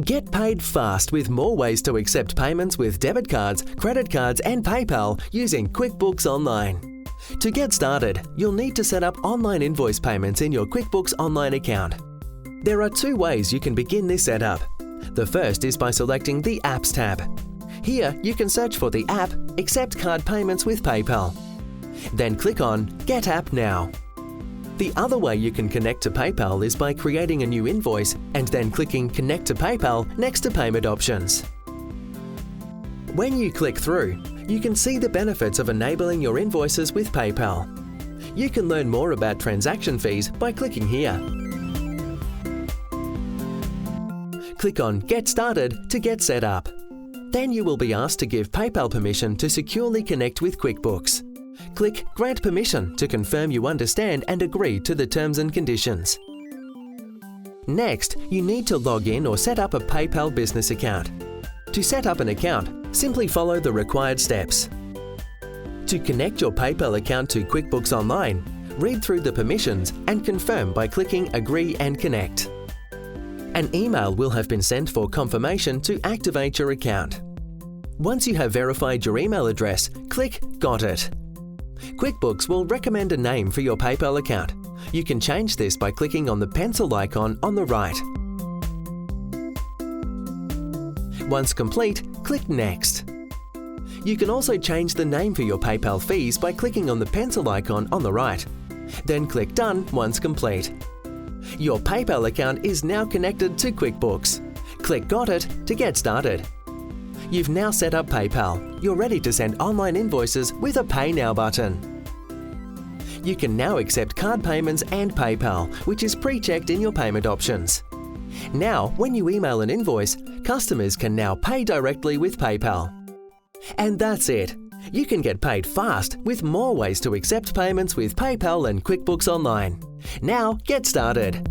Get paid fast with more ways to accept payments with debit cards, credit cards and PayPal using QuickBooks Online. To get started, you'll need to set up online invoice payments in your QuickBooks Online account. There are two ways you can begin this setup. The first is by selecting the Apps tab. Here, you can search for the app Accept Card Payments with PayPal. Then click on Get App Now. The other way you can connect to PayPal is by creating a new invoice and then clicking Connect to PayPal next to Payment Options. When you click through, you can see the benefits of enabling your invoices with PayPal. You can learn more about transaction fees by clicking here. Click on Get Started to get set up. Then you will be asked to give PayPal permission to securely connect with QuickBooks. Click Grant Permission to confirm you understand and agree to the terms and conditions. Next, you need to log in or set up a PayPal business account. To set up an account, simply follow the required steps. To connect your PayPal account to QuickBooks Online, read through the permissions and confirm by clicking Agree and Connect. An email will have been sent for confirmation to activate your account. Once you have verified your email address, click Got It. QuickBooks will recommend a name for your PayPal account. You can change this by clicking on the pencil icon on the right. Once complete, click Next. You can also change the name for your PayPal fees by clicking on the pencil icon on the right. Then click Done once complete. Your PayPal account is now connected to QuickBooks. Click Got It to get started. You've now set up PayPal. You're ready to send online invoices with a Pay Now button. You can now accept card payments and PayPal, which is pre-checked in your payment options. Now, when you email an invoice, customers can now pay directly with PayPal. And that's it. You can get paid fast with more ways to accept payments with PayPal and QuickBooks Online. Now, get started.